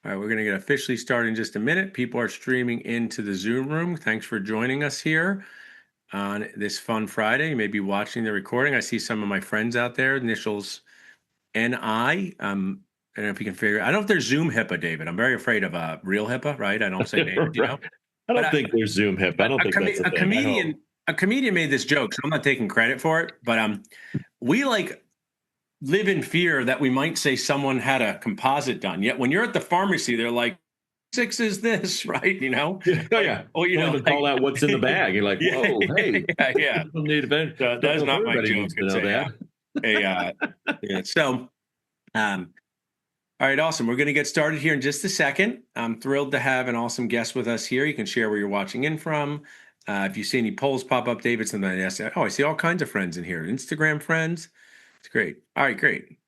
All right, we're going to get officially started in just a minute. People are streaming into the Zoom room. Thanks for joining us here on this fun Friday. You may be watching the recording. I see some of my friends out there, initials NI. I don't know if you can figure. I don't know if there's Zoom HIPAA, David. I'm very afraid of real HIPAA, right? I don't say names, Right. I But don't think there's Zoom hip. I don't think that's a a thing. I hope. comedian made this joke, so I'm not taking credit for it. But we like live in fear that we might say someone had a composite done. Yet when you're at the pharmacy, they're like, six is this, right? Yeah, oh, Like, yeah. oh, Don't even call out what's in the bag. You're like, yeah, whoa, hey, yeah. don't need to, So don't that's know if not my everybody joke. needs to It's know that. a yeah. So, um, all right, awesome. We're going to get started here in just a second. I'm thrilled to have an awesome guest with us here. You can share where you're watching in from. If you see any polls pop up, David, something I ask, oh, I see all kinds of friends in here. Instagram friends. It's great. All right, great.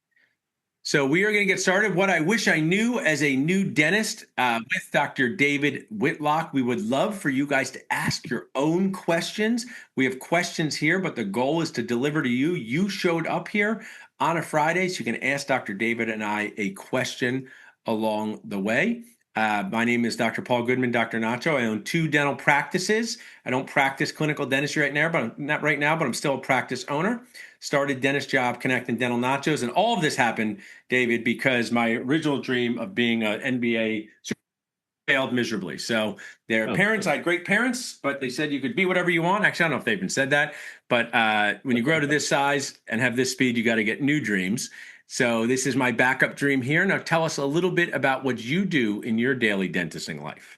So we are going to get started. What I wish I knew as a new dentist with Dr. David Whitlock. We would love for you guys to ask your own questions. We have questions here, but the goal is to deliver to you. You showed up here on a Friday, so you can ask Dr. David and I a question along the way. My name is Dr. Paul Goodman, Dr. Nacho. I own two dental practices. I don't practice clinical dentistry right now, but not right now, but I'm still a practice owner. Started Dentist Job Connect and Dental Nachos, and all of this happened, David, because my original dream of being an NBA failed miserably. So their Oh, parents, I had great parents, but they said you could be whatever you want. Actually, I don't know if they even said that, but when you grow to this size and have this speed, you got to get new dreams. So this is my backup dream here. Now tell us a little bit about what you do in your daily dentisting life.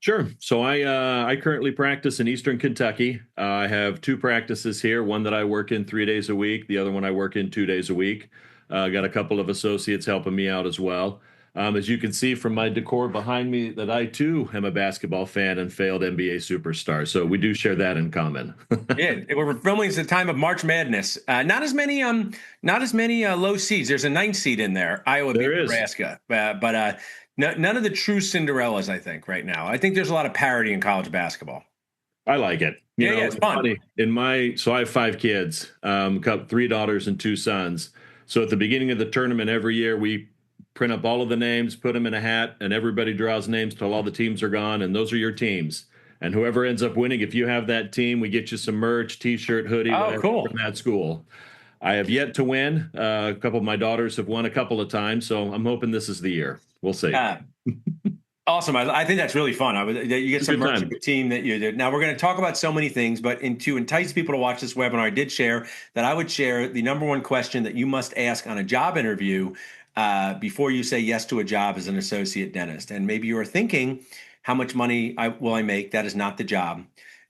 sure. So I currently practice in Eastern Kentucky. I have two practices here. One that I work in 3 days a week. The other one I work in 2 days a week. Got a couple of associates helping me out as well. As you can see from my decor behind me, that I too am a basketball fan and failed NBA superstar. So we do share that in common. Yeah, we're filming at the time of March Madness. Not as many low seeds. There's a ninth seed in there. Iowa beat There is. Nebraska, but none of the true Cinderellas. I think right now. I think there's a lot of parity in college basketball. I like it. Yeah, yeah, it's It's fun. funny. So I have 5 kids, three daughters and two sons. So at the beginning of the tournament every year, we print up all of the names, put them in a hat, and everybody draws names till all the teams are gone, and those are your teams. And whoever ends up winning, if you have that team, we get you some merch, T-shirt, hoodie, Oh, whatever cool. from that school. I have yet to win. A couple of my daughters have won a couple of times, so I'm hoping this is the year. We'll see. Uh, Awesome. I think that's really fun. That you get It's a some good merch of time. the team that you did. Now we're going to talk about so many things, but to entice people to watch this webinar, I did share that I would share the number one question that you must ask on a job interview before you say yes to a job as an associate dentist. And maybe you are thinking, how much money will I make? That is not the job.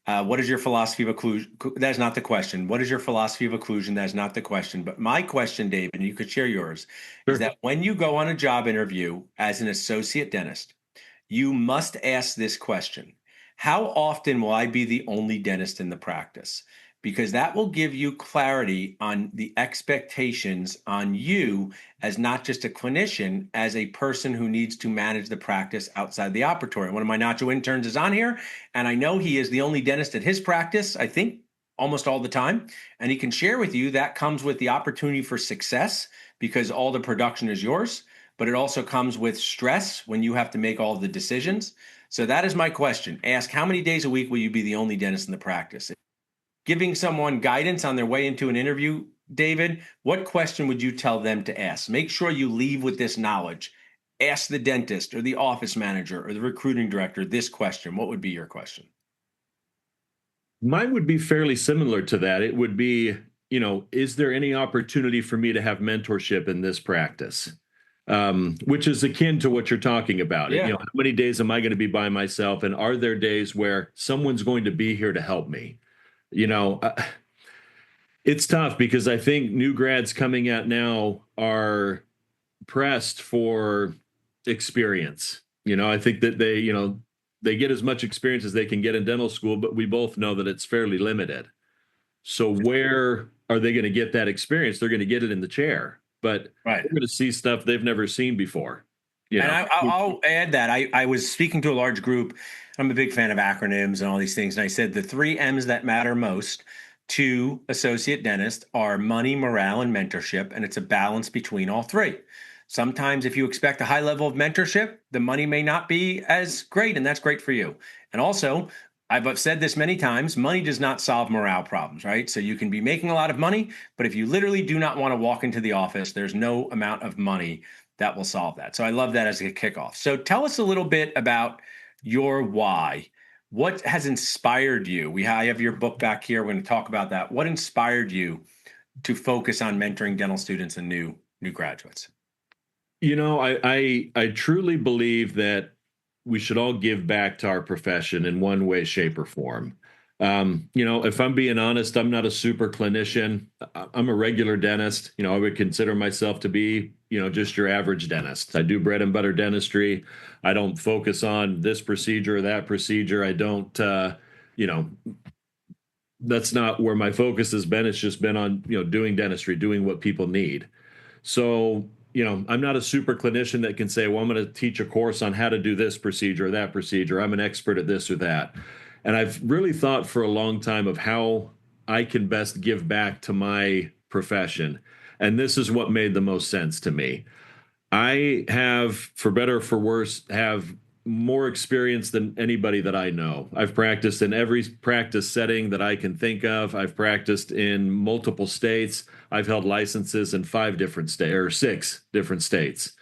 What is your philosophy of occlusion? That is not the question. What is your philosophy of occlusion? That is not the question. But my question, David, and you could share yours, is Sure. that when you go on a job interview as an associate dentist, you must ask this question: how often will I be the only dentist in the practice? Because that will give you clarity on the expectations on you as not just a clinician, as a person who needs to manage the practice outside the operatory. One of my Nacho interns is on here, and I know he is the only dentist at his practice, I think almost all the time. And he can share with you that comes with the opportunity for success because all the production is yours, but it also comes with stress when you have to make all the decisions. So that is my question. Ask, how many days a week will you be the only dentist in the practice? Giving someone guidance on their way into an interview, David, what question would you tell them to ask? Make sure you leave with this knowledge. Ask the dentist or the office manager or the recruiting director this question. What would be your question? Mine would be fairly similar to that. It would be, is there any opportunity for me to have mentorship in this practice? Which is akin to what you're talking about. Yeah. How many days am I going to be by myself? And are there days where someone's going to be here to help me? You know, uh, it's tough because I think new grads coming out now are pressed for experience. I think that they get as much experience as they can get in dental school, but we both know that it's fairly limited. So where are they going to get that experience? They're going to get it in the chair, but Right. they're going to see stuff they've never seen before. And I'll add that I was speaking to a large group. I'm a big fan of acronyms and all these things. And I said the three M's that matter most to associate dentists are money, morale, and mentorship. And it's a balance between all three. Sometimes if you expect a high level of mentorship, the money may not be as great, and that's great for you. And also, I've said this many times, money does not solve morale problems, right? So you can be making a lot of money, but if you literally do not want to walk into the office, there's no amount of money that will solve that. So I love that as a kickoff. So tell us a little bit about your why. What has inspired you? I have your book back here. We're going to talk about that. What inspired you to focus on mentoring dental students and new graduates? I truly believe that we should all give back to our profession in one way, shape, or form. If I'm being honest, I'm not a super clinician. I'm a regular dentist. I would consider myself to be, just your average dentist. I do bread and butter dentistry. I don't focus on this procedure or that procedure. I don't, you know, that's not where my focus has been. It's just been on, doing dentistry, doing what people need. So, I'm not a super clinician that can say, well, I'm going to teach a course on how to do this procedure or that procedure. I'm an expert at this or that. And I've really thought for a long time of how I can best give back to my profession. And this is what made the most sense to me. I have, for better or for worse, have more experience than anybody that I know. I've practiced in every practice setting that I can think of. I've practiced in multiple states. I've held licenses in 5 different states or 6 different states.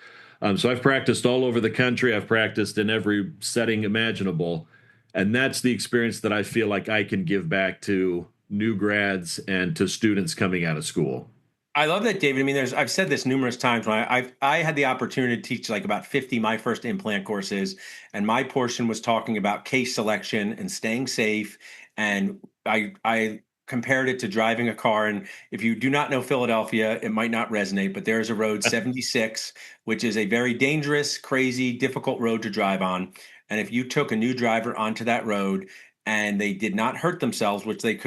So I've practiced all over the country. I've practiced in every setting imaginable. And that's the experience that I feel like I can give back to new grads and to students coming out of school. I love that, David. I mean, I've said this numerous times when I had the opportunity to teach like about 50 my first implant courses, and my portion was talking about case selection and staying safe. And I compared it to driving a car. And if you do not know Philadelphia, it might not resonate, but there is a road 76, which is a very dangerous, crazy, difficult road to drive on. And if you took a new driver onto that road and they did not hurt themselves, which they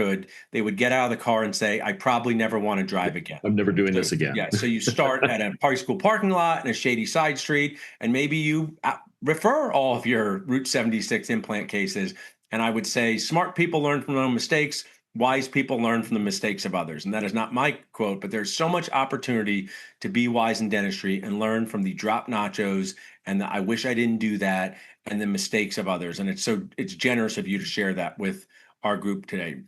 would get out of the car and say, I probably never want to drive again. I'm never doing So, this again. yeah, so you start at a high school parking lot in a shady side street, and maybe you refer all of your Route 76 implant cases. And I would say, smart people learn from their own mistakes, wise people learn from the mistakes of others. And that is not my quote, but there's so much opportunity to be wise in dentistry and learn from the drop nachos and the I wish I didn't do that and the mistakes of others. And it's generous of you to share that with our group today.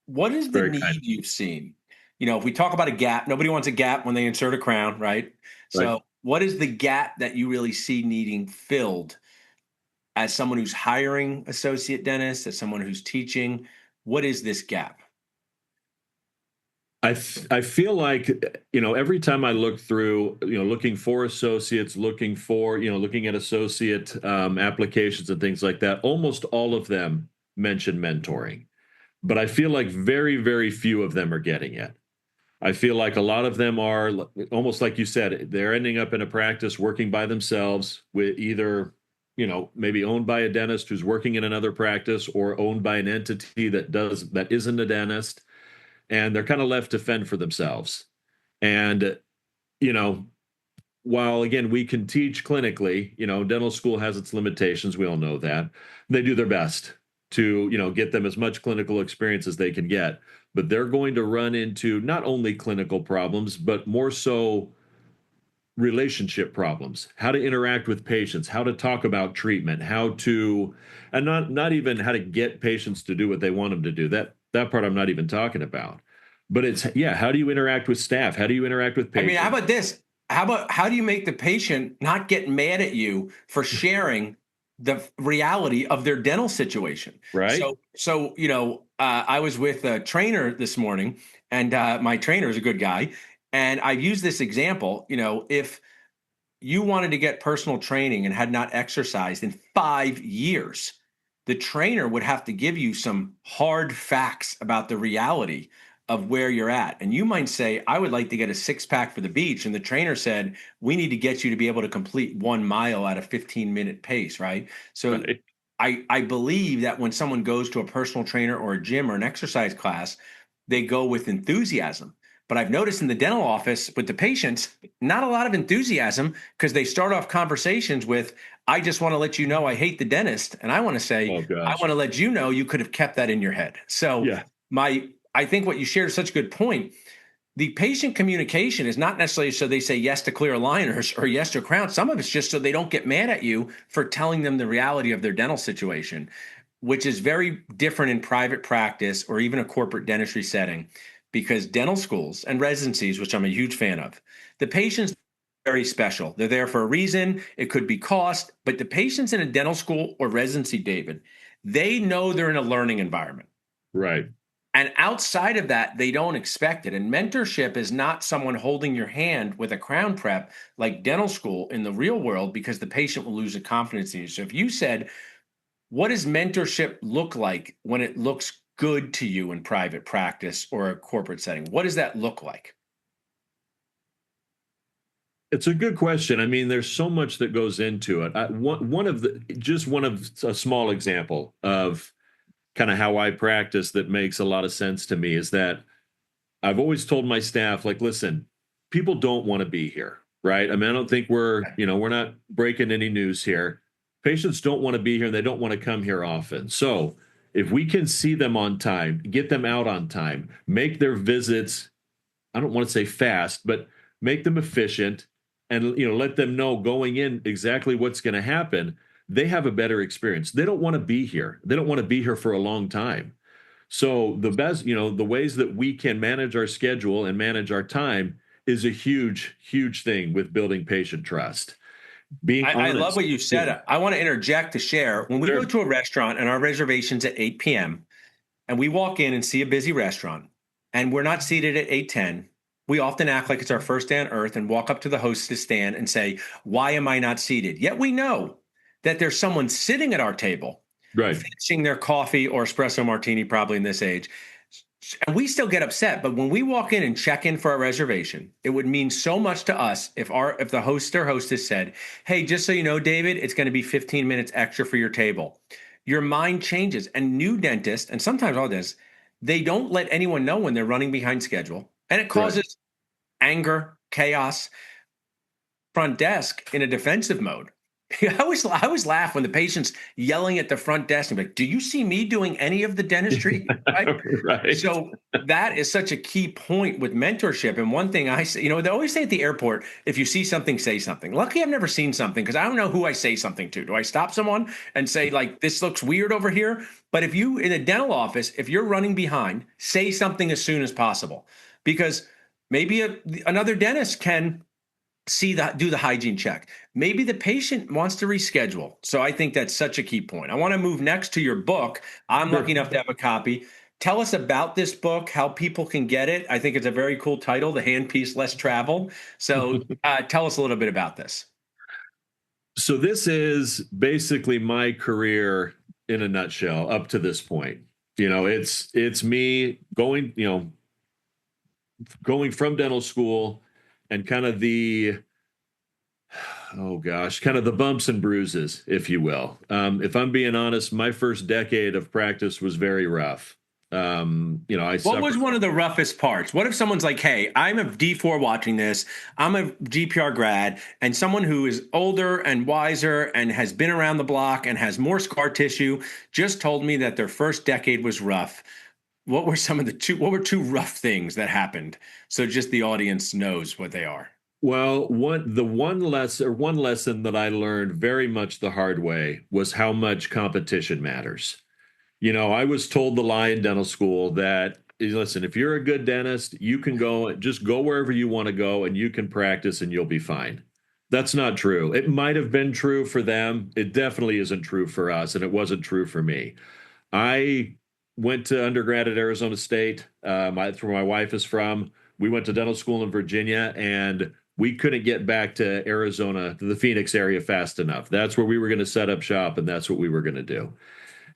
What is the Very need kind. you've seen? If we talk about a gap, nobody wants a gap when they insert a crown, right? Right. So, what is the gap that you really see needing filled as someone who's hiring associate dentists, as someone who's teaching? What is this gap? I feel like every time I look through looking for associates, looking at associate applications and things like that, almost all of them mention mentoring, but I feel like very very few of them are getting it. I feel like a lot of them are almost like you said, they're ending up in a practice working by themselves with either maybe owned by a dentist who's working in another practice or owned by an entity that isn't a dentist, and they're kind of left to fend for themselves. And, you know, while again, we can teach clinically, dental school has its limitations. We all know that. They do their best to, get them as much clinical experience as they can get. But they're going to run into not only clinical problems, but more so relationship problems, how to interact with patients, how to talk about treatment, and not even how to get patients to do what they want them to do. That part I'm not even talking about. But it's, yeah, how do you interact with staff? How do you interact with I mean, how patients? about this? How do you make the patient not get mad at you for sharing the reality of their dental situation? Right? So I was with a trainer this morning, and my trainer is a good guy, and I use this example. If you wanted to get personal training and had not exercised in 5 years, the trainer would have to give you some hard facts about the reality of where you're at. And you might say, I would like to get a 6 pack for the beach. And the trainer said, we need to get you to be able to complete 1 mile at a 15-minute pace, right? So Right. I believe that when someone goes to a personal trainer or a gym or an exercise class, they go with enthusiasm. But I've noticed in the dental office with the patients, not a lot of enthusiasm because they start off conversations with, I just want to let you know I hate the dentist. And I want to say, Oh I want gosh. to let you know you could have kept that in your head. So Yeah. I think what you shared is such a good point. the patient communication is not necessarily so they say yes to clear aligners or yes to crown. Some of it's just so they don't get mad at you for telling them the reality of their dental situation, which is very different in private practice or even a corporate dentistry setting, because dental schools and residencies, which I'm a huge fan of, the patients are very special. They're there for a reason. It could be cost, but the patients in a dental school or residency, David, they know they're in a learning environment. Right. And outside of that, they don't expect it. And mentorship is not someone holding your hand with a crown prep like dental school in the real world, because the patient will lose the confidence in you. So if you said, what does mentorship look like when it looks good to you in private practice or a corporate setting? What does that look like? It's a good question. I mean, there's so much that goes into it. One of the just one of a small example of kind of how I practice that makes a lot of sense to me is that I've always told my staff, like, listen, people don't want to be here, right? I mean, I don't think we're not breaking any news here. Patients don't want to be here and they don't want to come here often. So if we can see them on time, get them out on time, make their visits, I don't want to say fast, but make them efficient and let them know going in exactly what's going to happen, they have a better experience. They don't want to be here. They don't want to be here for a long time. So the best, the ways that we can manage our schedule and manage our time is a huge, huge thing with building patient trust. Being I love honest. what you Yeah. said. I want to interject to share. When we go Sure. to a restaurant and our reservation's at 8 p.m., and we walk in and see a busy restaurant and we're not seated at 8:10, we often act like it's our first day on earth and walk up to the hostess stand and say, why am I not seated? Yet we know that there's someone sitting at our table Right. finishing their coffee or espresso martini, probably in this age. And we still get upset. But when we walk in and check in for our reservation, it would mean so much to us if the host or hostess said, hey, just so you know, David, it's going to be 15 minutes extra for your table. Your mind changes. And new dentists, and sometimes all dentists, they don't let anyone know when they're running behind schedule. And it Right. causes anger, chaos, front desk in a defensive mode. I always laugh when the patient's yelling at the front desk and be like, do you see me doing any of the dentistry? Right. Right. So that is such a key point with mentorship. And one thing I say, they always say at the airport, if you see something, say something. Lucky I've never seen something because I don't know who I say something to. Do I stop someone and say, like, this looks weird over here? But if you, in a dental office, if you're running behind, say something as soon as possible, because maybe another dentist can do the hygiene check. Maybe the patient wants to reschedule. So I think that's such a key point. I want to move next to your book. I'm lucky Sure. enough to have a copy. Tell us about this book, how people can get it. I think it's a very cool title, The Handpiece Less Traveled. So tell us a little bit about this. So this is basically my career in a nutshell up to this point. It's me going from dental school and kind of the oh gosh, kind of the bumps and bruises, if you will. If I'm being honest, my first decade of practice was very rough. I What suffered. was one of the roughest parts? What if someone's like, hey, I'm a D4 watching this, I'm a GPR grad, and someone who is older and wiser and has been around the block and has more scar tissue just told me that their first decade was rough. What were two rough things that happened? So just the audience knows what they are. Well, one lesson that I learned very much the hard way was how much competition matters. I was told the lie in dental school that, listen, if you're a good dentist, you can just go wherever you want to go and you can practice and you'll be fine. That's not true. It might have been true for them. It definitely isn't true for us, and it wasn't true for me. I went to undergrad at Arizona State. That's where my wife is from. We went to dental school in Virginia, and we couldn't get back to Arizona, to the Phoenix area fast enough. That's where we were going to set up shop, and that's what we were going to do.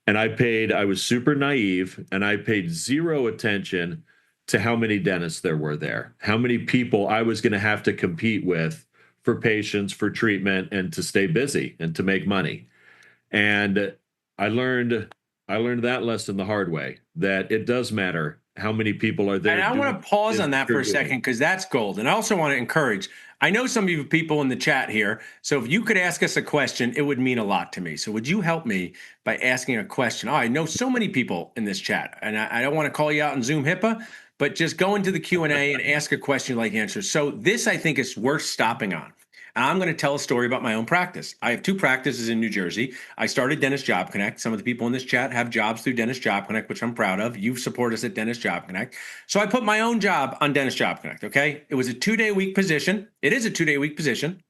And I was super naive and I paid zero attention to how many dentists there were there, how many people I was going to have to compete with for patients, for treatment, and to stay busy and to make money. And I learned I learned that lesson the hard way, that it does matter how many people are And there I doing want to pause what on that for you're a doing. second because that's gold. And I also want to encourage. I know some of you people in the chat here. So if you could ask us a question, it would mean a lot to me. So would you help me by asking a question? Oh, I know so many people in this chat, and I don't want to call you out in Zoom HIPAA, but just go into the Q&A and ask a question like answer. So this, I think, is worth stopping on. And I'm going to tell a story about my own practice. I have two practices in New Jersey. I started Dentist Job Connect. Some of the people in this chat have jobs through Dentist Job Connect, which I'm proud of. You support us at Dentist Job Connect. So I put my own job on Dentist Job Connect, okay? It was a 2-day week position. It is a 2-day week position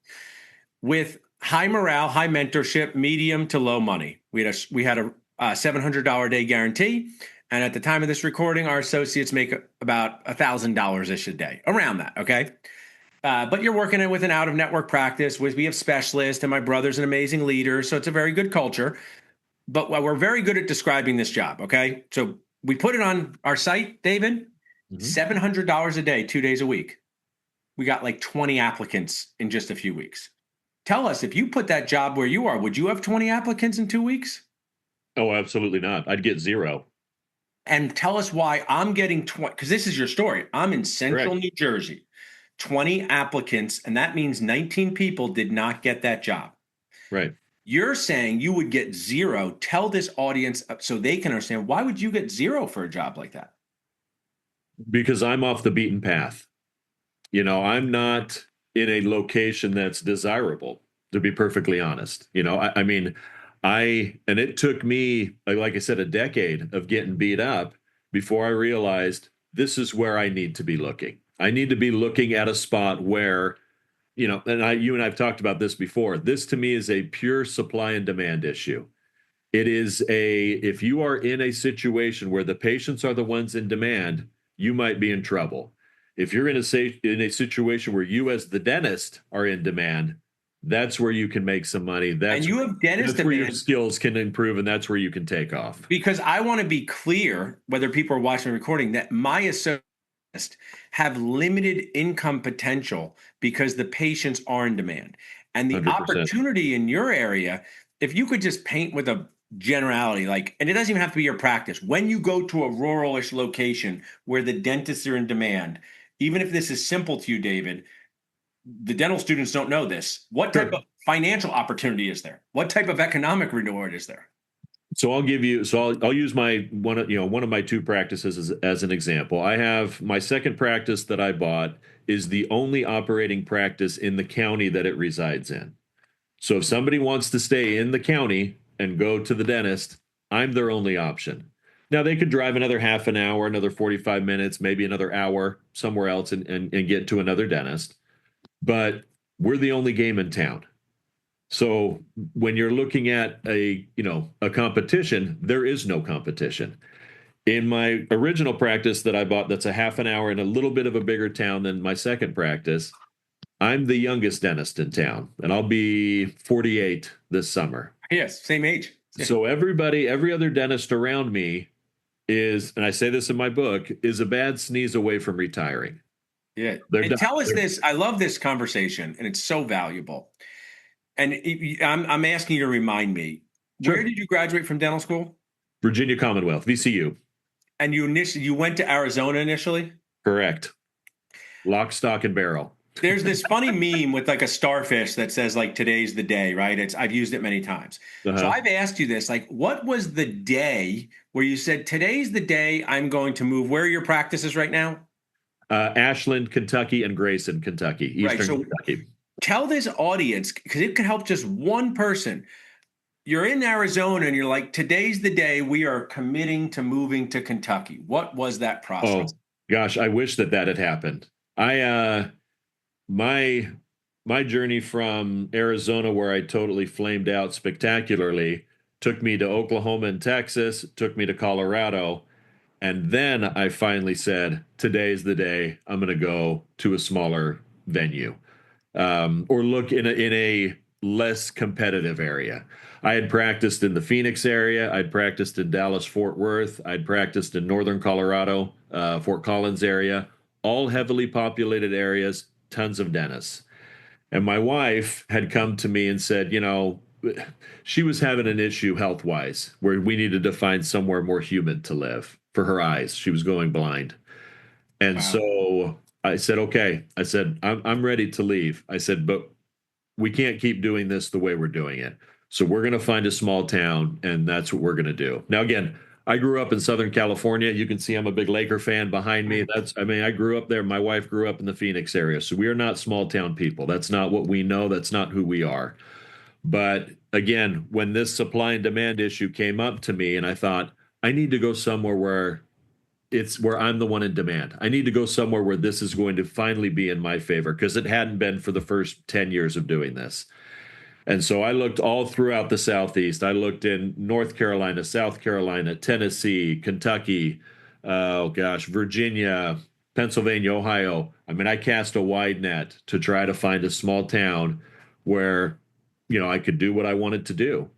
with high morale, high mentorship, medium to low money. We had a $700 a day guarantee. And at the time of this recording, our associates make about $1,000-ish a day, around that, okay? But you're working with an out-of-network practice. We have specialists, and my brother's an amazing leader, so it's a very good culture. But we're very good at describing this job, okay? So we put it on our site, David, $700 a day, 2 days a week. We got like 20 applicants in just a few weeks. Tell us, if you put that job where you are, would you have 20 applicants in 2 weeks? Oh, absolutely not. I'd get zero. And tell us why I'm getting 20, because this is your story. I'm in central Correct. New Jersey, 20 applicants, and that means 19 people did not get that job. Right. You're saying you would get zero. Tell this audience so they can understand, why would you get zero for a job like that? Because I'm off the beaten path. I'm not in a location that's desirable, to be perfectly honest. I mean, and it took me, like I said, a decade of getting beat up before I realized this is where I need to be looking. I need to be looking at a spot where, you and I've talked about this before. This to me is a pure supply and demand issue. If you are in a situation where the patients are the ones in demand, you might be in trouble. If you're in a situation where you as the dentist are in demand, that's where you can make some money. And you have dentist That's where your demand, skills can improve, and that's where you can take off. because I want to be clear, whether people are watching the recording, that my associates have limited income potential because the patients are in demand. And the 100%. opportunity in your area, if you could just paint with a generality, like, and it doesn't even have to be your practice, when you go to a rural-ish location where the dentists are in demand, even if this is simple to you, David, the dental students don't know this. What type Sure. of financial opportunity is there? What type of economic reward is there? So I'll use my one of my two practices as an example. I have my second practice that I bought is the only operating practice in the county that it resides in. So if somebody wants to stay in the county and go to the dentist, I'm their only option. Now they could drive another half an hour, another 45 minutes, maybe another hour somewhere else and get to another dentist. But we're the only game in town. So when you're looking at a competition, there is no competition. In my original practice that I bought, that's a half an hour in a little bit of a bigger town than my second practice, I'm the youngest dentist in town, and I'll be 48 this summer. Yes, same age. So every other dentist around me is, and I say this in my book, is a bad sneeze away from retiring. Yeah. They're And done. tell us this. I love this conversation, and it's so valuable. And I'm asking you to remind me, Sure. where did you graduate from dental school? Virginia Commonwealth, VCU. And you went to Arizona initially? Correct. Lock, stock, and barrel. There's this funny meme with like a starfish that says like today's the day, right? I've used it many times. So Uh-huh. I've asked you this, like, what was the day where you said today's the day I'm going to move? Where are your practices right now? Ashland, Kentucky, and Grayson, Kentucky, Right. Eastern So Kentucky. tell this audience, because it could help just one person. You're in Arizona and you're like, today's the day we are committing to moving to Kentucky. What was that process? Oh gosh, I wish that had happened. My my journey from Arizona, where I totally flamed out spectacularly, took me to Oklahoma and Texas, took me to Colorado, and then I finally said, "Today's the day. I'm going to go to a smaller venue, or look in a less competitive area." I had practiced in the Phoenix area. I'd practiced in Dallas, Fort Worth. I'd practiced in northern Colorado, Fort Collins area, all heavily populated areas, tons of dentists. And my wife had come to me and said, she was having an issue health wise where we needed to find somewhere more humid to live for her eyes. She was going blind. And Wow. so I said, okay. I said, I'm ready to leave. I said, but we can't keep doing this the way we're doing it. So we're going to find a small town, and that's what we're going to do. Now, again, I grew up in Southern California. You can see I'm a big Laker fan behind me. I grew up there. My wife grew up in the Phoenix area. So we are not small town people. That's not what we know. That's not who we are. But again, when this supply and demand issue came up to me, and I thought, I need to go somewhere where I'm the one in demand. I need to go somewhere where this is going to finally be in my favor because it hadn't been for the first 10 years of doing this. And so I looked all throughout the Southeast. I looked in North Carolina, South Carolina, Tennessee, Kentucky, oh gosh, Virginia, Pennsylvania, Ohio. I mean, I cast a wide net to try to find a small town where, I could do what I wanted to do.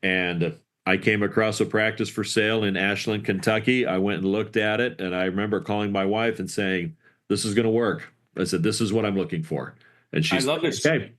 And I came across a practice for sale in Ashland, Kentucky. I went and looked at it, and I remember calling my wife and saying, "This is going to work." I said, "This is what I'm looking for." And I she said, love this. "Okay."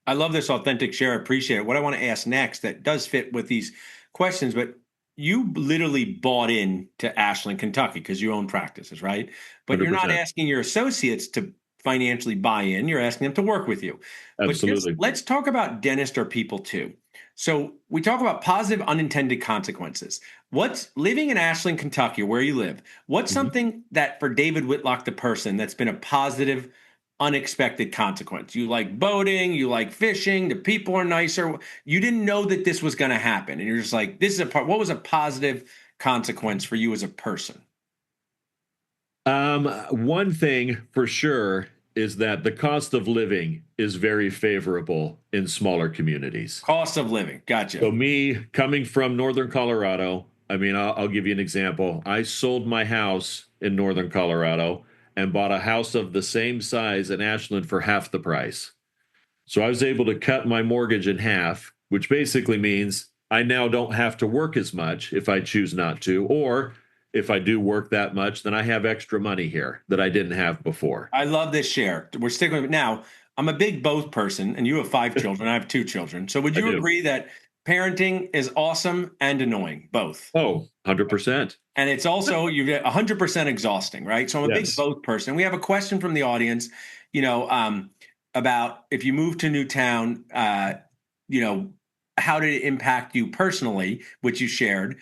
I love this authentic share. I appreciate it. What I want to ask next that does fit with these questions, but you literally bought in to Ashland, Kentucky because you own practices, right? But you're not 100%. asking your associates to financially buy in. You're asking them to work with you. But just Absolutely. let's talk about dentists or people too. So we talk about positive unintended consequences. What's living in Ashland, Kentucky, where you live? What's Mhm. something that for David Whitlock, the person, that's been a positive unexpected consequence? You like boating, you like fishing, the people are nicer. You didn't know that this was going to happen. And you're just like, this is a part. What was a positive consequence for you as a person? One thing for sure is that the cost of living is very favorable in smaller communities. Cost of living. Gotcha. So, me coming from Northern Colorado, I mean, I'll give you an example. I sold my house in Northern Colorado and bought a house of the same size in Ashland for half the price. So I was able to cut my mortgage in half, which basically means I now don't have to work as much if I choose not to, or if I do work that much, then I have extra money here that I didn't have before. I love this share. We're sticking with it. Now, I'm a big both person, and you have five children. I have two children. So would I you do. agree that parenting is awesome and annoying, both? Oh, 100%. And it's also you get 100% exhausting, right? So I'm a big Yes. both person. We have a question from the audience, you know, about if you move to a new town, you know, how did it impact you personally, which you shared?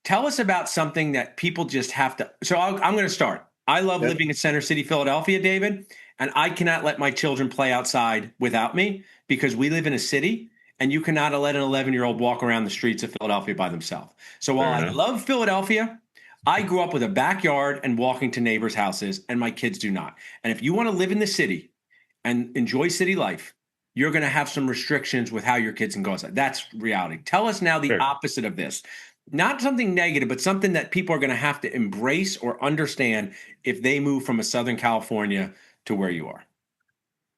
Tell us about something that people just have to. So I'm going to start. I love Yep. living in Center City, Philadelphia, David, and I cannot let my children play outside without me because we live in a city and you cannot let an 11-year-old walk around the streets of Philadelphia by themselves. So while Fair I enough. love Philadelphia, I grew up with a backyard and walking to neighbors' houses, and my kids do not. And if you want to live in the city and enjoy city life, you're going to have some restrictions with how your kids can go outside. That's reality. Tell us now the Fair. opposite of this. Not something negative, but something that people are going to have to embrace or understand if they move from a Southern California to where you are.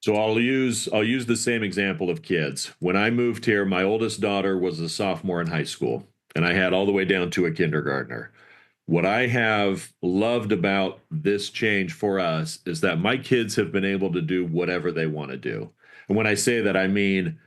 So I'll use the same example of kids. When I moved here, my oldest daughter was a sophomore in high school, and I had all the way down to a kindergartner. What I have loved about this change for us is that my kids have been able to do whatever they want to do. And when I say that, I mean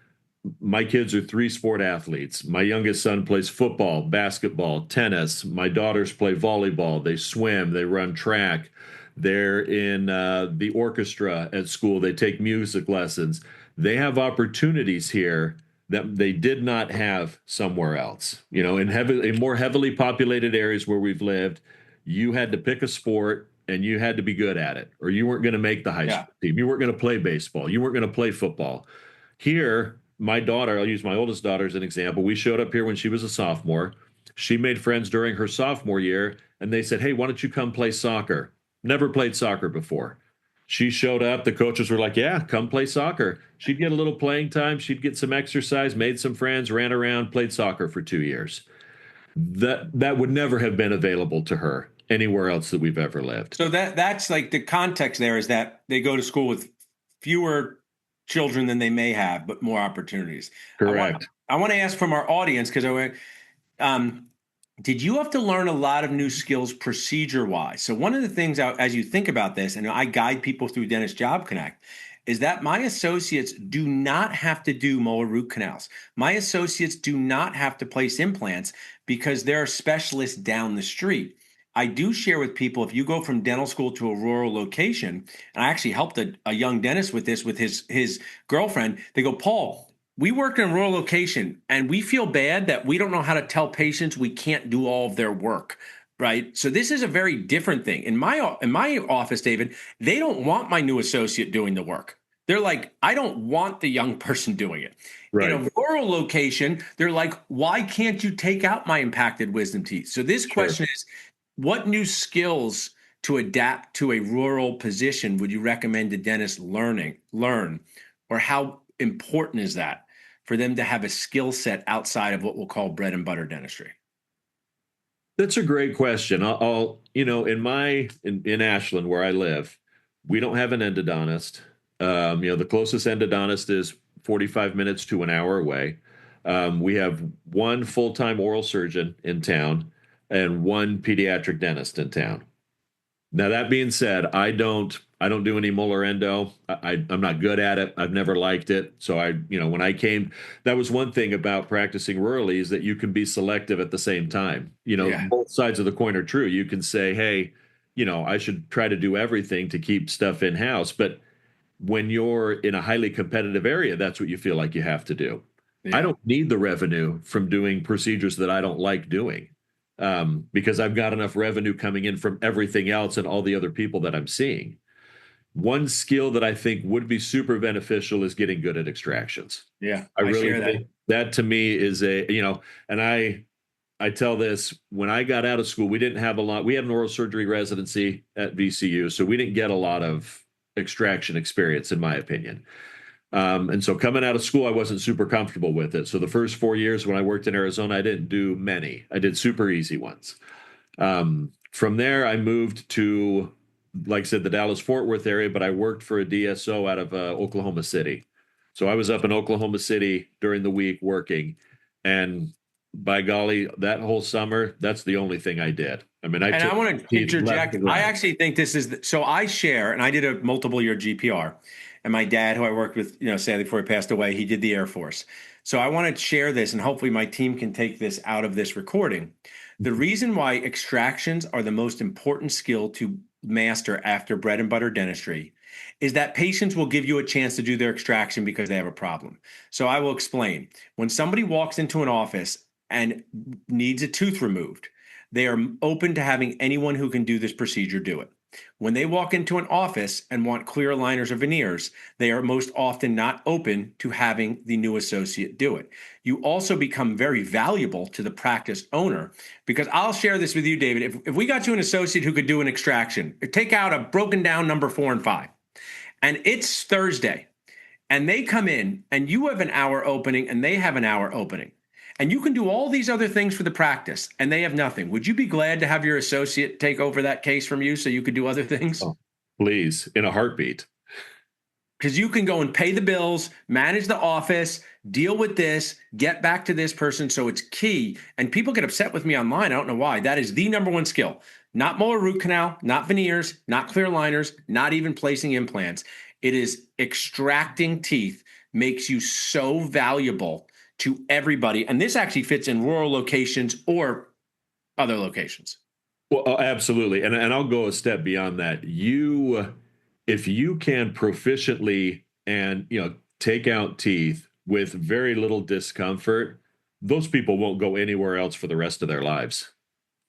my kids are three sport athletes. My youngest son plays football, basketball, tennis. My daughters play volleyball. They swim, they run track. They're in the orchestra at school. They take music lessons. They have opportunities here that they did not have somewhere else. In more heavily populated areas where we've lived, you had to pick a sport and you had to be good at it, or you weren't going to make the high Yeah. school team. You weren't going to play baseball. You weren't going to play football. Here, my daughter, I'll use my oldest daughter as an example. We showed up here when she was a sophomore. She made friends during her sophomore year, and they said, "Hey, why don't you come play soccer?" Never played soccer before. She showed up. The coaches were like, "Yeah, come play soccer." She'd get a little playing time. She'd get some exercise, made some friends, ran around, played soccer for 2 years. That would never have been available to her anywhere else that we've ever lived. So that's like the context there is that they go to school with fewer children than they may have, but more opportunities. I want Correct. I want to ask from our audience because um, did you have to learn a lot of new skills procedure wise? So one of the things as you think about this, and I guide people through Dentist Job Connect, is that my associates do not have to do molar root canals. My associates do not have to place implants because there are specialists down the street. I do share with people if you go from dental school to a rural location, and I actually helped a young dentist with this with his girlfriend. They go, Paul, we work in a rural location and we feel bad that we don't know how to tell patients we can't do all of their work, right? So this is a very different thing. In my office, David, they don't want my new associate doing the work. They're like, I don't want the young person doing it. In Right. a rural location, they're like, why can't you take out my impacted wisdom teeth? So this Sure. question is, what new skills to adapt to a rural position would you recommend a dentist learn, or how important is that for them to have a skill set outside of what we'll call bread and butter dentistry? That's a great question. In Ashland where I live, we don't have an endodontist. The closest endodontist is 45 minutes to an hour away. We have one full-time oral surgeon in town and one pediatric dentist in town. Now that being said, I don't do any molar endo. I'm not good at it. I've never liked it. So when I came, that was one thing about practicing rurally is that you can be selective at the same time. Yeah, Both sides of the coin are true. You can say, hey, I should try to do everything to keep stuff in house, but when you're in a highly competitive area, that's what you feel like you have to do. I yeah, don't need the revenue from doing procedures that I don't like doing, because I've got enough revenue coming in from everything else and all the other people that I'm seeing. One skill that I think would be super beneficial is getting good at extractions. yeah. I I really share that. think that to me is and I tell this when I got out of school, we didn't have a lot. We had an oral surgery residency at VCU, so we didn't get a lot of extraction experience, in my opinion. And so coming out of school, I wasn't super comfortable with it. So the first 4 years when I worked in Arizona, I didn't do many. I did super easy ones. From there, I moved to, like I said, the Dallas Fort Worth area, but I worked for a DSO out of Oklahoma City. So I was up in Oklahoma City during the week working. And by golly, that whole summer, that's the only thing I did. I mean, I And I took want to teeth left interject. and I right. actually think this is so. I share, and I did a multiple year GPR. And my dad, who I worked with, sadly before he passed away, he did the Air Force. So I want to share this, and hopefully my team can take this out of this recording. The reason why extractions are the most important skill to master after bread and butter dentistry is that patients will give you a chance to do their extraction because they have a problem. So I will explain. When somebody walks into an office and needs a tooth removed, they are open to having anyone who can do this procedure do it. When they walk into an office and want clear aligners or veneers, they are most often not open to having the new associate do it. You also become very valuable to the practice owner because I'll share this with you, David. If we got you an associate who could do an extraction, take out a broken down number 4 and 5, and it's Thursday, and they come in and you have an hour opening and they have an hour opening, and you can do all these other things for the practice and they have nothing, would you be glad to have your associate take over that case from you so you could do other things? Oh, please, in a heartbeat. Because you can go and pay the bills, manage the office, deal with this, get back to this person. So it's key. And people get upset with me online. I don't know why. That is the number one skill. Not molar root canal, not veneers, not clear liners, not even placing implants. It is extracting teeth makes you so valuable to everybody. And this actually fits in rural locations or other locations. Well, absolutely. And I'll go a step beyond that. If you can proficiently and, take out teeth with very little discomfort, those people won't go anywhere else for the rest of their lives.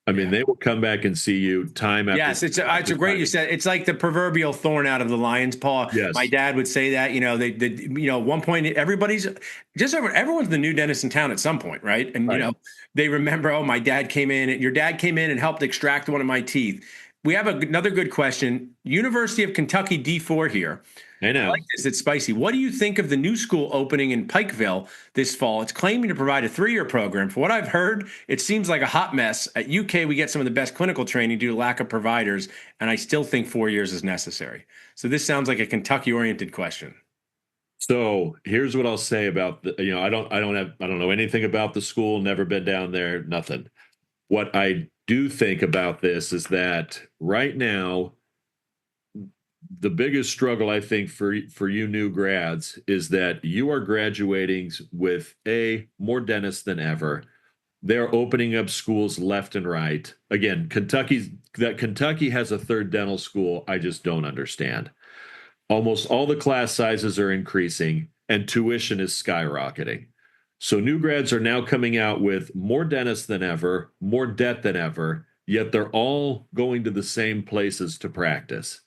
I mean, Yeah. they will come back and see you time after Yes, time it's after a great. time. You said it's like the proverbial thorn out of the lion's paw. My Yes. dad would say that. At one point, everyone's the new dentist in town at some point, right? And Right. they remember, oh, my dad came in, and your dad came in and helped extract one of my teeth. We have another good question. University of Kentucky D4 here. I I like know. this. It's spicy. What do you think of the new school opening in Pikeville this fall? It's claiming to provide a 3-year program. For what I've heard, it seems like a hot mess. At UK, we get some of the best clinical training due to lack of providers, and I still think 4 years is necessary. So this sounds like a Kentucky-oriented question. So here's what I'll say about I don't know anything about the school, never been down there, nothing. What I do think about this is that right now, the biggest struggle I think for you new grads is that you are graduating with more dentists than ever. They're opening up schools left and right. Again, Kentucky has a third dental school. I just don't understand. Almost all the class sizes are increasing. and tuition is skyrocketing. So new grads are now coming out with more dentists than ever, more debt than ever, yet they're all going to the same places to practice.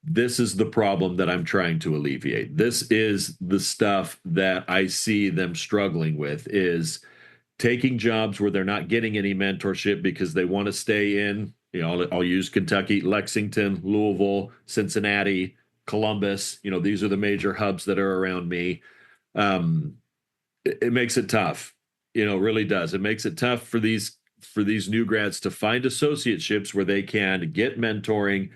This is the problem that I'm trying to alleviate. This is the stuff that I see them struggling with is taking jobs where they're not getting any mentorship because they want to stay in, I'll use Kentucky, Lexington, Louisville, Cincinnati, Columbus. These are the major hubs that are around me. Um, it makes it tough. It really does. It makes it tough for these new grads to find associateships where they can get mentoring,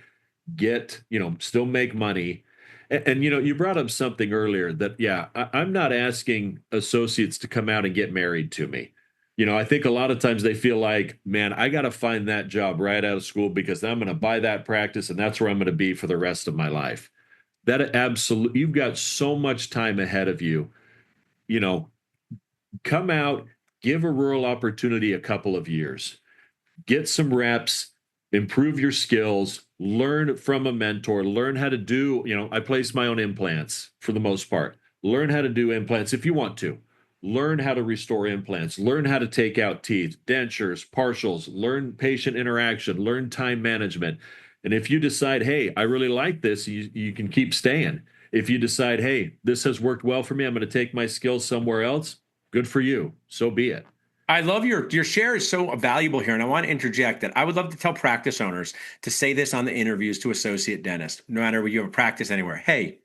get, still make money. And you brought up something earlier that, yeah, I'm not asking associates to come out and get married to me. I think a lot of times they feel like, man, I got to find that job right out of school because I'm going to buy that practice and that's where I'm going to be for the rest of my life. That absolutely, you've got so much time ahead of you. You know, Come out, give a rural opportunity a couple of years, get some reps, improve your skills, learn from a mentor, learn how to do, I place my own implants for the most part. Learn how to do implants if you want to. Learn how to restore implants, learn how to take out teeth, dentures, partials, learn patient interaction, learn time management. And if you decide, hey, I really like this, you can keep staying. If you decide, hey, this has worked well for me, I'm going to take my skills somewhere else, good for you. So be it. I love your share is so valuable here, and I want to interject that I would love to tell practice owners to say this on the interviews to associate dentists, no matter where you have a practice anywhere. Hey,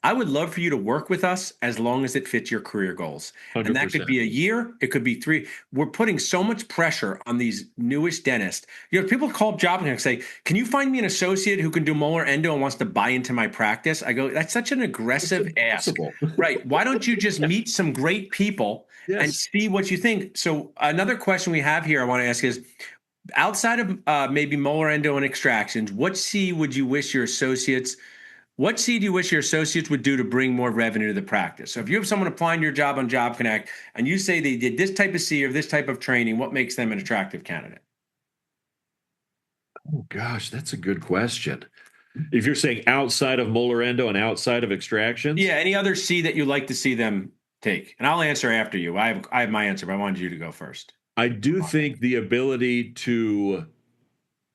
I would love for you to work with us as long as it fits your career goals. And that could 100%. be a year, it could be 3. We're putting so much pressure on these newest dentists. People call up job and say, "Can you find me an associate who can do molar endo and wants to buy into my practice?" I go, "That's such an It's aggressive ask." impossible. Right. Why don't you just meet some great people and Yes. see what you think? So another question we have here I want to ask is, outside of maybe molar endo and extractions, what C do you wish your associates would do to bring more revenue to the practice? So if you have someone applying to your job on Job Connect and you say they did this type of C or this type of training, what makes them an attractive candidate? Oh gosh, that's a good question. If you're saying outside of molar endo and outside of Yeah, extractions, any other C that you'd like to see them take? And I'll answer after you. I have my answer, but I wanted you to go first. I do think the ability to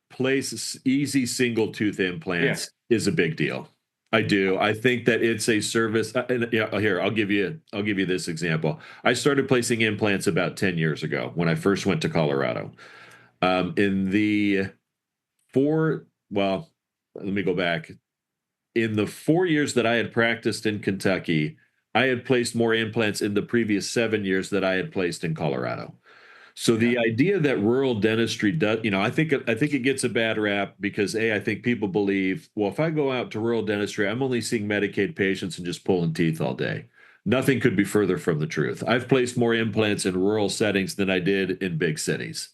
place easy single tooth Yeah. implants is a big deal. I do. I think that it's a service. And yeah, here I'll give you this example. I started placing implants about 10 years ago when I first went to Colorado. In the four, well, let me go back. In the 4 years that I had practiced in Kentucky, I had placed more implants in the previous 7 years that I had placed in Colorado. So Yeah. the idea that rural dentistry does, I think it gets a bad rap because I think people believe, well, if I go out to rural dentistry, I'm only seeing Medicaid patients and just pulling teeth all day. Nothing could be further from the truth. I've placed more implants in rural settings than I did in big cities.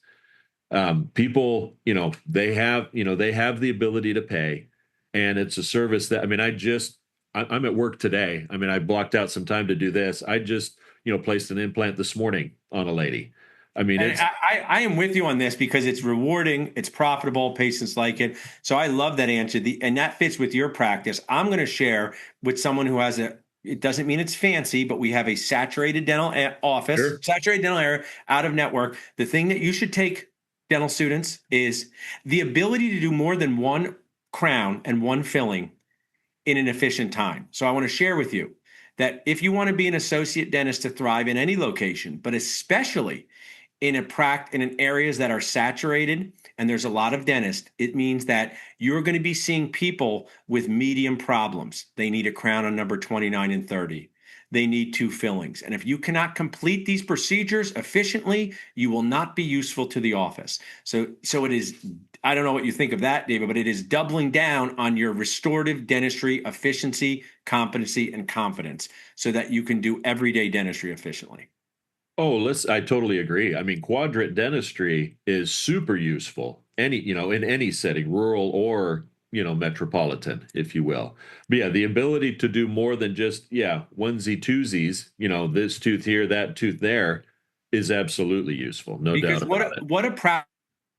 People, they have the ability to pay, and it's a service that, I'm at work today. I blocked out some time to do this. I just, placed an implant this morning on a lady. And It's I am with you on this because it's rewarding, it's profitable, patients like it. So I love that answer. And that fits with your practice. I'm going to share with someone who has it doesn't mean it's fancy, but we have a saturated dental office, sure. saturated dental area out of network. The thing that you should take, dental students, is the ability to do more than one crown and one filling in an efficient time. So I want to share with you that if you want to be an associate dentist to thrive in any location, but especially in areas that are saturated and there's a lot of dentists, it means that you're going to be seeing people with medium problems. They need a crown on number 29 and 30. They need 2 fillings. And if you cannot complete these procedures efficiently, you will not be useful to the office. So it is, I don't know what you think of that, David, but it is doubling down on your restorative dentistry efficiency, competency, and confidence so that you can do everyday dentistry efficiently. I totally agree. Quadrant dentistry is super useful. In any setting, rural or, metropolitan, if you will. But yeah, the ability to do more than just, yeah, onesie twosies, this tooth here, that tooth there is absolutely useful. No doubt Because about it. what a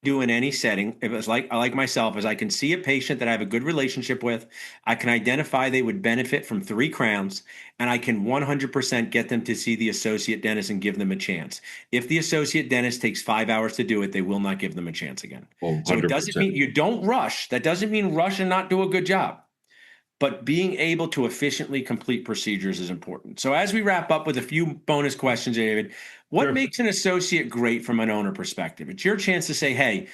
do in any setting, if it's like I like myself, is I can see a patient that I have a good relationship with, I can identify they would benefit from 3 crowns, and I can 100% get them to see the associate dentist and give them a chance. If the associate dentist takes 5 hours to do it, they will not give them a chance again. Oh, So it doesn't 100%. mean you don't rush. That doesn't mean rush and not do a good job. But being able to efficiently complete procedures is important. So, as we wrap up with a few bonus questions, David, what Sure. makes an associate great from an owner perspective? It's your chance to say, hey,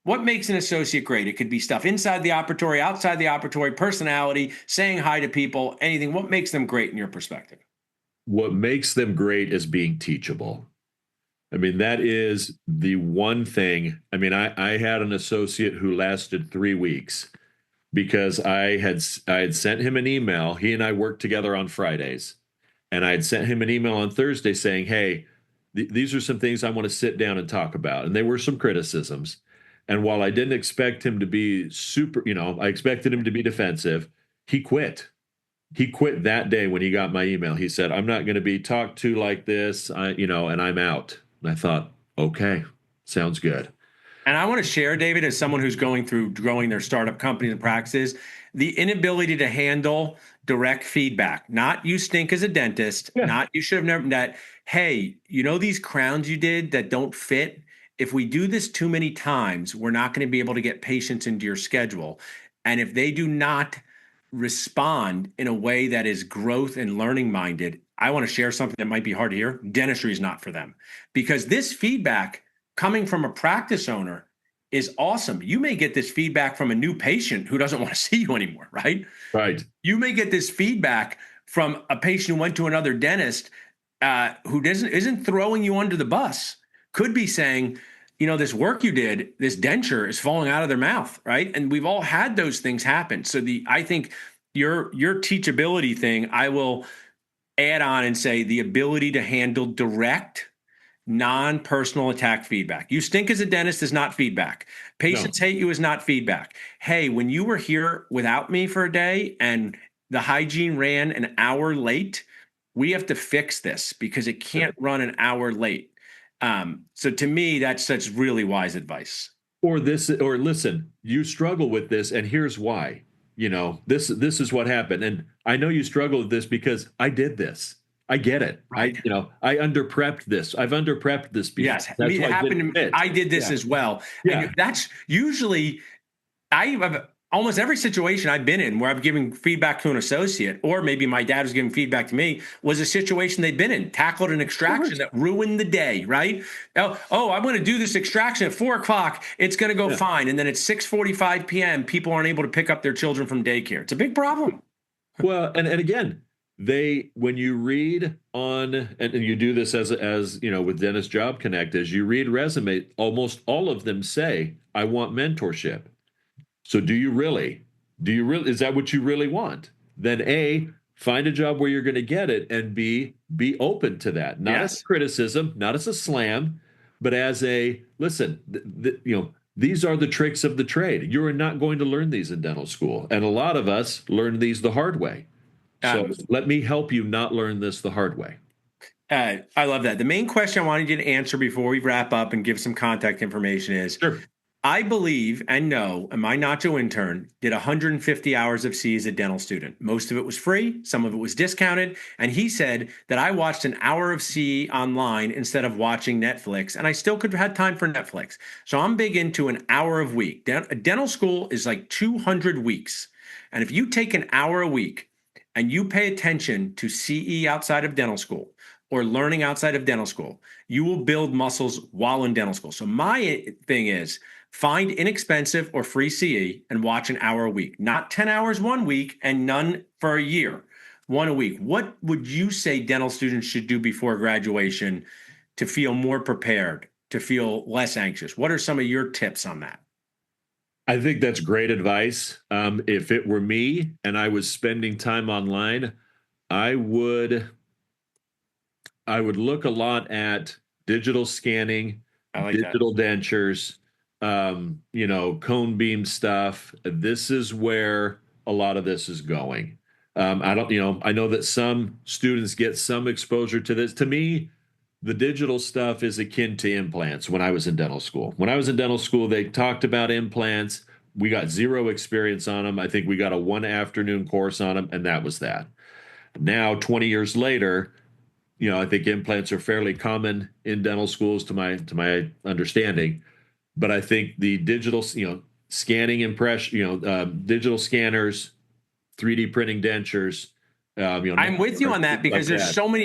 what makes an associate great? It could be stuff inside the operatory, outside the operatory, personality, saying hi to people, anything. What makes them great in your perspective? What makes them great is being teachable. I mean, that is the one thing. I mean, I had an associate who lasted 3 weeks because I had sent him an email. He and I worked together on Fridays, and I had sent him an email on Thursday saying, "Hey, these are some things I want to sit down and talk about." And there were some criticisms. And while I didn't expect him to be super, I expected him to be defensive, he quit. He quit that day when he got my email. He said, "I'm not going to be talked to like this, and I'm out." And I thought, okay, sounds good. And I want to share, David, as someone who's going through growing their startup companies and practices, the inability to handle direct feedback. Not you stink as a dentist, Yeah. not you should have never that, hey, you know these crowns you did that don't fit? If we do this too many times, we're not going to be able to get patients into your schedule. And if they do not respond in a way that is growth and learning minded, I want to share something that might be hard to hear. Dentistry is not for them because this feedback coming from a practice owner is awesome. You may get this feedback from a new patient who doesn't want to see you anymore, right? Right. You may get this feedback from a patient who went to another dentist who doesn't isn't throwing you under the bus. Could be saying, this work you did, this denture is falling out of their mouth, right? And we've all had those things happen. So I think your teachability thing, I will add on and say the ability to handle direct non-personal attack feedback. You stink as a dentist is not feedback. No. Patients hate you is not feedback. Hey, when you were here without me for a day and the hygiene ran an hour late, we have to fix this because it can't run an hour late. So to me, that's such really wise advice. Or listen, you struggle with this, and here's why. This is what happened. And I know you struggle with this because I did this. I get it. Right. I under prepped this. I've under prepped this before. Yes, That's it why it happened didn't to me. fit. I did this Yeah. as well. Yeah. And that's usually I have almost every situation I've been in where I'm giving feedback to an associate, or maybe my dad was giving feedback to me, was a situation they'd been in, tackled an extraction Sure. that ruined the day, right? Oh, I'm going to do this extraction at 4 o'clock. It's going to go Yeah. fine. And then at 6:45 p.m., people aren't able to pick up their children from daycare. It's a big problem. Well, and again, when you read on, and you do this as with Dennis Job Connect, as you read resume, almost all of them say, "I want mentorship." So do you really? Is that what you really want? Then A, find a job where you're going to get it, and B, be open to that. Not as a Yes. criticism, not as a slam, but as a listen, these are the tricks of the trade. You're not going to learn these in dental school. And a lot of us learn these the hard way. So Um, let me help you not learn this the hard way. I love that. The main question I wanted you to answer before we wrap up and give some contact information is Sure. I believe and know, and my Nacho intern did 150 hours of C as a dental student. Most of it was free, some of it was discounted. And he said that I watched an hour of C online instead of watching Netflix, and I still could have had time for Netflix. So I'm big into an hour a week. Dental school is like 200 weeks. And if you take an hour a week and you pay attention to CE outside of dental school or learning outside of dental school, you will build muscles while in dental school. So my thing is, find inexpensive or free CE and watch an hour a week, not 10 hours one week and none for a year, one a week. What would you say dental students should do before graduation to feel more prepared, to feel less anxious? What are some of your tips on that? I think that's great advice. If it were me and I was spending time online, I would I would look a lot at digital scanning, I like that. digital dentures, cone beam stuff. This is where a lot of this is going. I don't, I know that some students get some exposure to this. To me, the digital stuff is akin to implants when I was in dental school. When I was in dental school, they talked about implants. We got zero experience on them. I think we got a one afternoon course on them, and that was that. Now, 20 years later, I think implants are fairly common in dental schools to my understanding. But I think the digital, scanning impression, digital scanners, 3D printing dentures, I'm with you on that things because like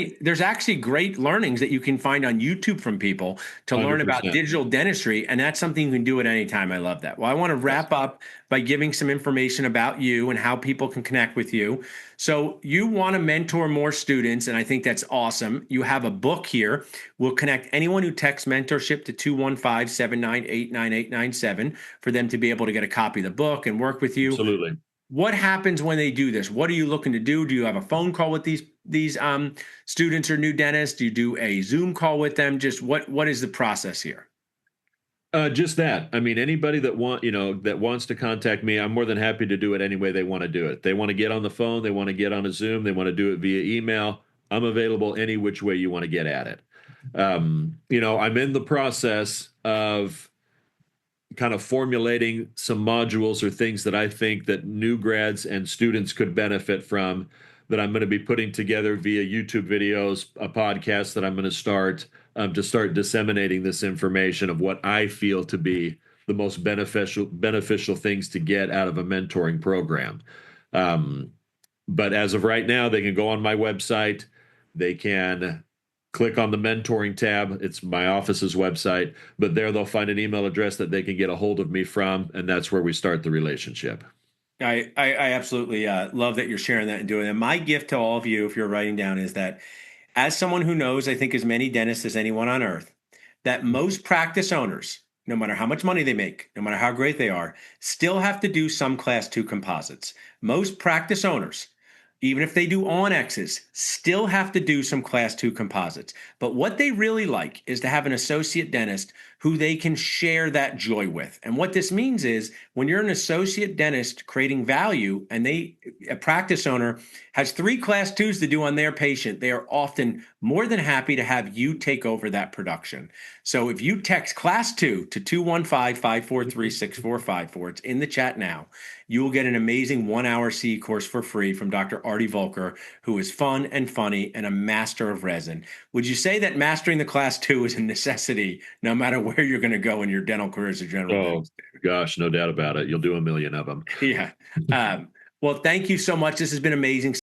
that. there's actually great learnings that you can find on YouTube from people to learn about 100%. digital dentistry. And that's something you can do at any time. I love that. Well, I want to Yes. wrap up by giving some information about you and how people can connect with you. So you want to mentor more students, and I think that's awesome. You have a book here. We'll connect anyone who texts mentorship to 215-798-9897 for them to be able to get a copy of the book and work with you. Absolutely. What happens when they do this? What are you looking to do? Do you have a phone call with these students or new dentists? Do you do a Zoom call with them? Just what is the process here? Just that. I mean, anybody that wants to contact me, I'm more than happy to do it any way they want to do it. They want to get on the phone, they want to get on a Zoom, they want to do it via email. I'm available any which way you want to get at it. I'm in the process of kind of formulating some modules or things that I think that new grads and students could benefit from that I'm going to be putting together via YouTube videos, a podcast that I'm going to start disseminating this information of what I feel to be the most beneficial things to get out of a mentoring program. Um, but as of right now, they can go on my website. They can click on the mentoring tab. It's my office's website, but there they'll find an email address that they can get a hold of me from, and that's where we start the relationship. I absolutely love that you're sharing that and doing that. My gift to all of you, if you're writing down, is that as someone who knows, I think, as many dentists as anyone on earth, that most practice owners, no matter how much money they make, no matter how great they are, still have to do some class two composites. Most practice owners, even if they do on-X's, still have to do some class two composites. But what they really like is to have an associate dentist who they can share that joy with. And what this means is when you're an associate dentist creating value and a practice owner has 3 class 2s to do on their patient, they are often more than happy to have you take over that production. So if you text class 2 to 215-543-6454, it's in the chat now, you will get an amazing 1-hour CE course for free from Dr. Artie Volker, who is fun and funny and a master of resin. Would you say that mastering the class 2 is a necessity no matter where you're going to go in your dental career as a general Oh, dentist? gosh, no doubt about it. You'll do a million of them. Yeah. Well, thank you so much. This has been amazing.